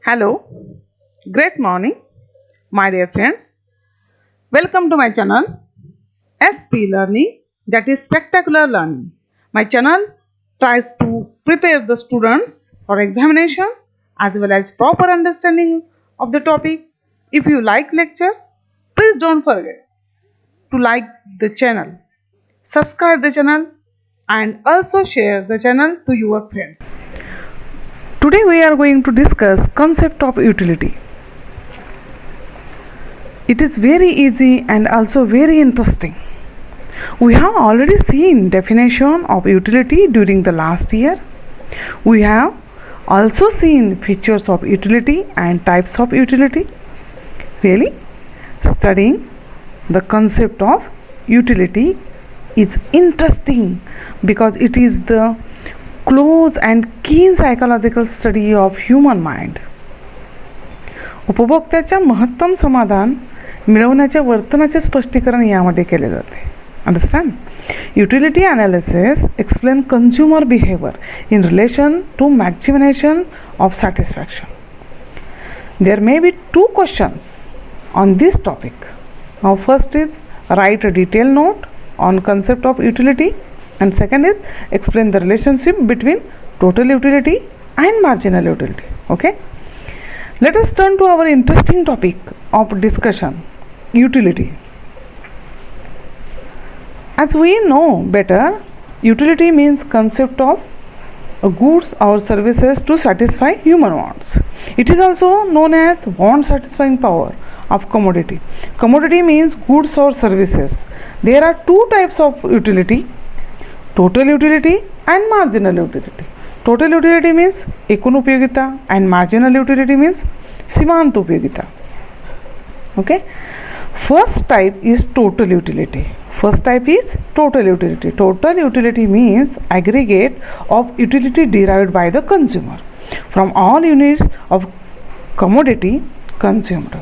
Hello, great morning, my dear friends. Welcome to my channel SP Learning, that is Spectacular Learning. My channel tries to prepare the students for examination as well as proper understanding of the topic. If you like lecture, please don't forget to like the channel, subscribe the channel and also share the channel to your friends. Today we are going to discuss concept of utility. It is very easy and also very interesting. We have already seen definition of utility during the last year. We have also seen features of utility and types of utility. Really, studying the concept of utility is interesting because it is the close and keen psychological study of human mind. उपभोक्त्याच्या महत्तम समाधान मिळवण्याच्या वर्तनाचे स्पष्टीकरण यामध्ये केले जाते. Understand? Utility analysis explain consumer behaviour in relation to maximisation of satisfaction. There may be two questions on this topic. Now first is write a detail note on concept of utility and second is explain the relationship between total utility and marginal utility. Okay, let us turn to our interesting topic of discussion, utility. As we know better, utility means concept of goods or services to satisfy human wants. It is also known as want satisfying power of commodity. Commodity means goods or services. There are two types of utility: total utility and marginal utility. Total utility means एकूण उपयोगिता and marginal utility means सीमांत उपयोगिता. Okay, first type is total utility. First type is total utility. Total utility means aggregate of utility derived by the consumer from all units of commodity consumed.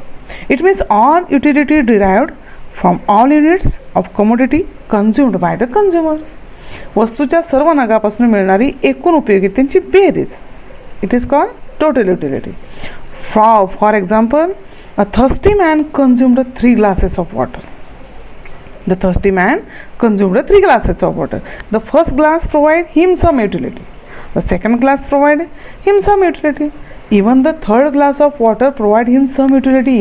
It means all utility derived from all units of commodity consumed by the consumer. वस्तूच्या सर्व नगापासून मिळणारी एकूण उपयोगितेची बेरीज. It is called total utility. For example, a thirsty man consumed 3 glasses of water. The thirsty man consumed 3 glasses of water. The first glass provided him some utility. The second glass provided him some utility. Even the third glass of water provided him some utility.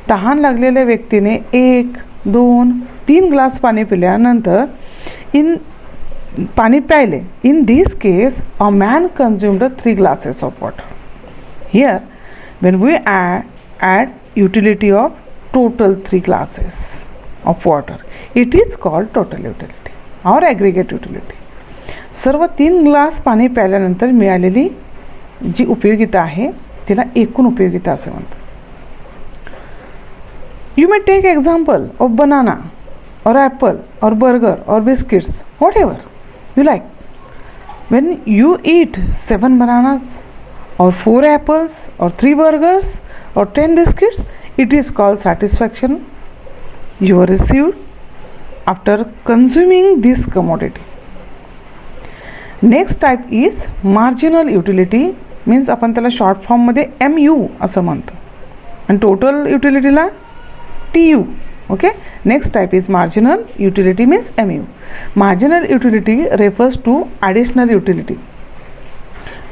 तहान लागलेल्या व्यक्तीने 1, 2, 3 glass पाणी पिल्यानंतर पाणी प्यायले. In this case, a man consumed 3 glasses of water. Here, when we add utility of total 3 glasses of water, it is called total utility or aggregate utility. सर्व 3 glass पाणी प्यायल्यानंतर मिळालेली जी उपयोगिता आहे तिला एकूण उपयोगिता असे म्हणतात. You may take example of banana or apple or burger or biscuits, whatever you like. When you eat 7 bananas or 4 apples or 3 burgers or 10 biscuits, it is called satisfaction you received after consuming this commodity. Next type is marginal utility, means आपण त्याला short form मध्ये MU असं म्हणतो आणि total युटिलिटीला TU. Okay, next type is marginal utility means MU. Marginal utility refers to additional utility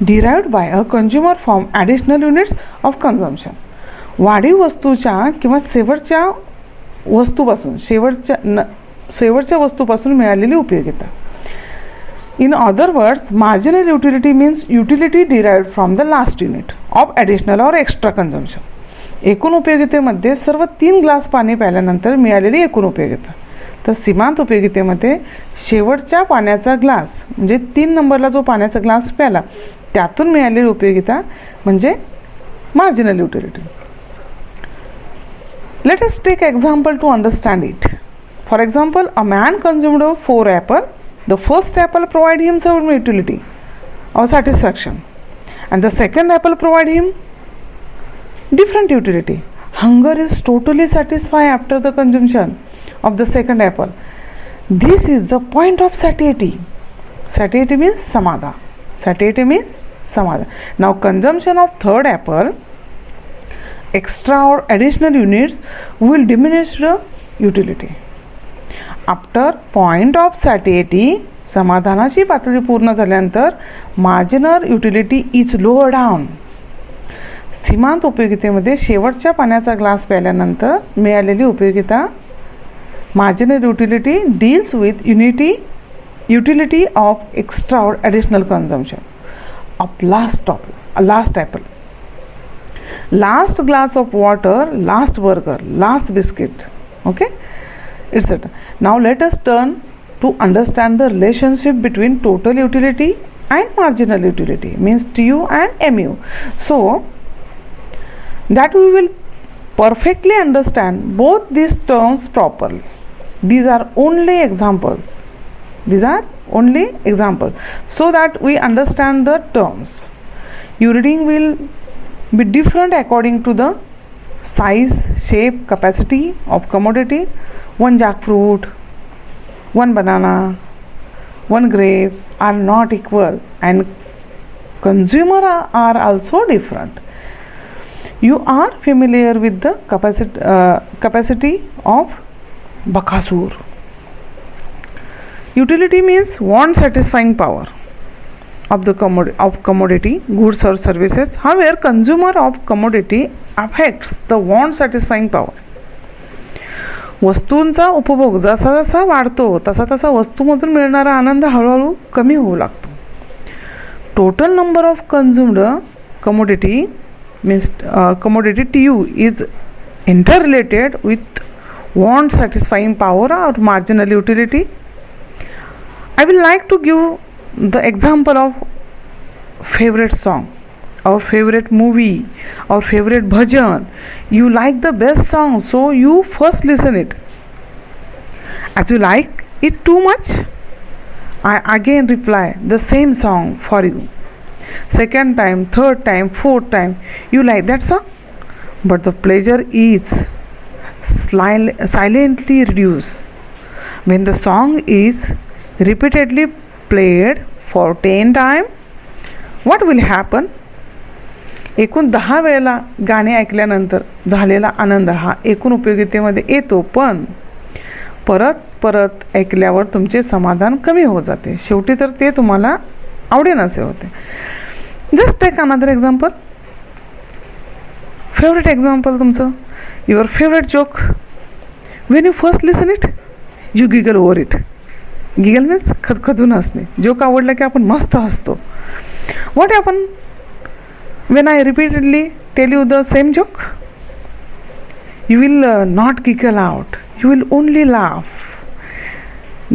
derived by a consumer from additional units of consumption. वाढीव वस्तूच्या किंवा शेवटच्या वस्तूपासून मिळालेली उपयोगिता. In other words, marginal utility means utility derived from the last unit of additional or extra consumption. एकूण उपयोगितेमध्ये सर्व 3 glass पाणी प्यायल्यानंतर मिळालेली एकूण उपयोगिता. तर सीमांत उपयोगितेमध्ये शेवटच्या पाण्याचा ग्लास म्हणजे 3 नंबरला जो पाण्याचा ग्लास प्याला त्यातून मिळालेली उपयोगिता म्हणजे marginal utility. Let us take example to understand it. For example, a man consumed 4 apple. The first apple provide him some utility or satisfaction and the second apple provide him different utility. Hunger is totally satisfied after the consumption of the second apple. This is the point of satiety. Satiety means samadha. Satiety means samadha. Now consumption of third apple extra or additional units will diminish the utility. After point of satiety, समाधानाची पातळी पूर्ण झाल्यानंतर marginal utility is lower down. सीमांत उपयोगितेमध्ये शेवटच्या पाण्याचा glass प्यायल्यानंतर मिळालेली उपयोगिता marginal utility deals with utility of extra or additional consumption of last apple, last glass of water, last burger, last biscuit, okay, etc. Now let us turn to understand the relationship between total utility and marginal utility, means TU and MU, so that we will perfectly understand both these terms properly. These are only examples. These are only examples so that we understand the terms. Your reading will be different according to the size, shape, capacity of commodity. One jackfruit, one banana, one grape are not equal, and consumer are also different. You are familiar with the capacity of Bakasur. Utility means want satisfying power of the commodity, goods or services. However, consumer of commodity affects the want satisfying power. वस्तूंचा उपभोग जसा जसा वाढतो तसा तसा वस्तूमधून मिळणारा आनंद हळूहळू कमी होऊ लागतो. Total number of consumed commodity means commodity TU is interrelated with want satisfying power or marginal utility. I will like to give the example of favorite song or favorite movie or favorite bhajan. You like the best song, so you first listen it. As you like it too much, I again reply the same song for you. Second time, third time, fourth time, you like that song, but the pleasure is silently reduced when the song is repeatedly played for 10 times. What will happen? एकूण 10 वेळेला गाणे ऐकल्यानंतर झालेला आनंद हा एकूण उपयोगितेमध्ये येतो, पण परत परत ऐकल्यावर तुमचे समाधान कमी होत जाते. शेवटी तर ते तुम्हाला आवडेनसे होते. Just take another example. Favourite example तुमचं, your favourite joke. When you first listen it, you giggle over it. Giggle means खदखदून हसणे. जोक आवडला की आपण मस्त हसतो. What happen when I repeatedly tell you the same joke? You will not giggle out, you will only laugh.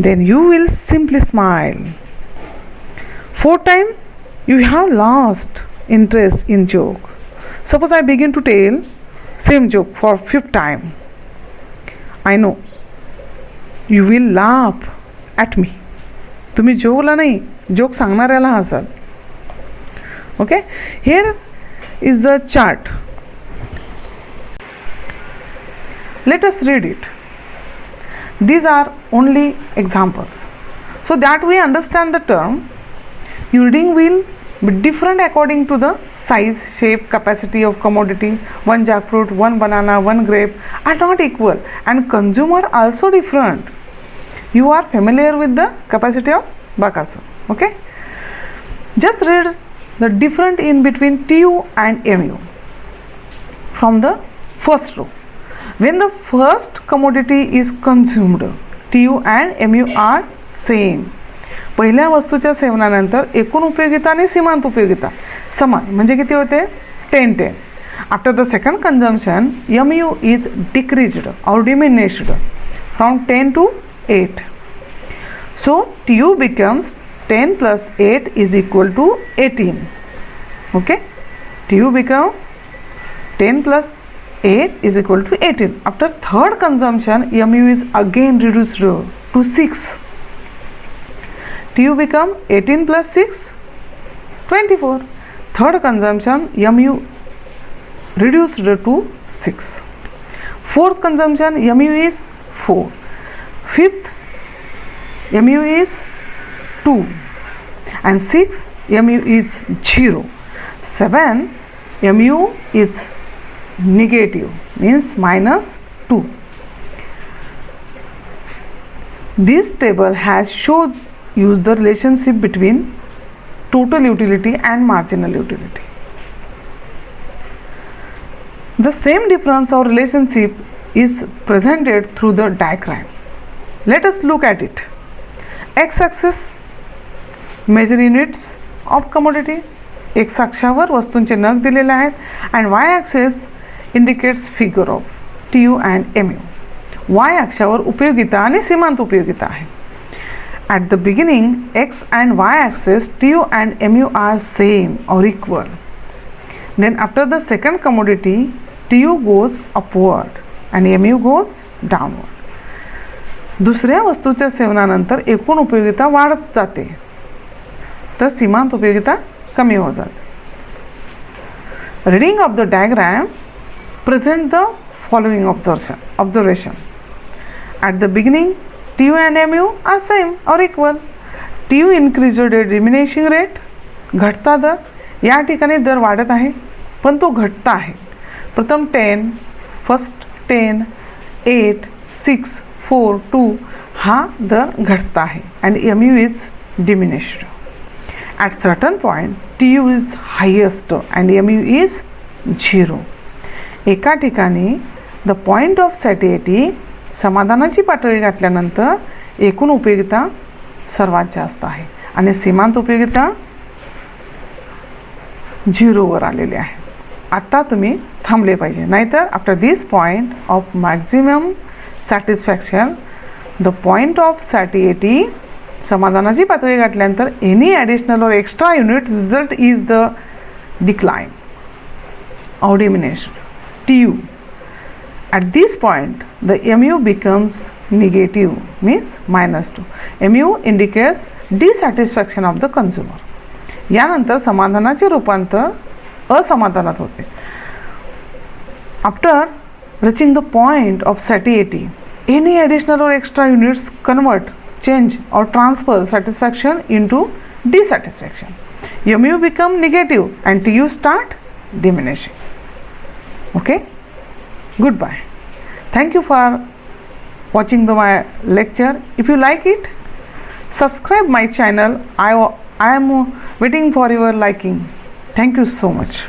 Then you will simply smile. Fourth time, you have lost interest in joke. Suppose I begin to tell same joke for fifth time. I know you will laugh at me. तुम्ही जोकला नाही, joke सांगणाऱ्याला हसाल. Okay, here is the chart. Let us read it. These are only examples. So that we understand the term, your reading will be different according to the size, shape, capacity of commodity. One jackfruit, one banana, one grape are not equal, and consumer also different. You are familiar with the capacity of Bakasur. Okay, just read the difference in between TU and MU from the first row. When the first commodity is consumed, TU and MU are same. पहिल्या वस्तूच्या सेवनानंतर एकूण उपयोगिता आणि सीमांत उपयोगिता समान, म्हणजे किती होते? 10. After the second consumption, MU is decreased or diminished from 10 to 8. So TU becomes 10 plus 8 is equal to 18. Okay, TU become 10 plus 8 is equal to 18. After third consumption, MU is again reduced to 6. TU become 18 plus 6, 24. Third consumption, MU reduced to 6. Fourth consumption, MU is 4. Fifth, MU is 2. And 6, MU is 0. 7, MU is negative means minus 2. This table has shown you the relationship between total utility and marginal utility. The same difference or relationship is presented through the diagram. Let us look at it. X-axis measure units of commodity. X अक्षावर वस्तूंचे नग दिलेले आहेत and Y axis indicates figure of TU and MU. Y अक्षावर उपयोगिता आणि सीमांत उपयोगिता आहे. At the beginning, X and Y axis TU and MU are same or equal. Then after the second commodity, TU goes upward and MU goes downward. दुसऱ्या वस्तूच्या सेवनानंतर एकूण उपयोगिता वाढत जाते तर सीमांत उपयोगिता कमी हो जाते. Reading of the diagram present the following observation. At the beginning, TU and MU are same or equal. TU increased at diminishing rate. घटता दर, या ठिकाणी दर वाढत आहे पण तो घटता आहे. प्रथम 10, फर्स्ट 10, 8, 6, 4, 2 हा दर घटता आहे and MU is diminished. At certain point, TU is highest and MU is 0. एका ठिकाणी the point of satiety समाधानाची पातळी गाठल्यानंतर एकूण उपयोगिता सर्वात जास्त आहे आणि सीमांत उपयोगिता 0 वर आलेली आहे. आता तुम्ही थांबले पाहिजे, नाहीतर after this point of maximum satisfaction the point of satiety समाधानाची पातळी गाठल्यानंतर any additional or extra unit result is the decline or diminished TU. At this point, the MU becomes negative, means -2. MU indicates dissatisfaction of the consumer. यानंतर समाधानाचे रूपांतर असमाधानात होते. After reaching the point of satiety, any additional or extra units convert, change or transfer satisfaction into dissatisfaction. MU become negative and TU start diminishing. Okay, goodbye. Thank you for watching my lecture. If you like it, subscribe my channel. I am waiting for your liking. Thank you so much.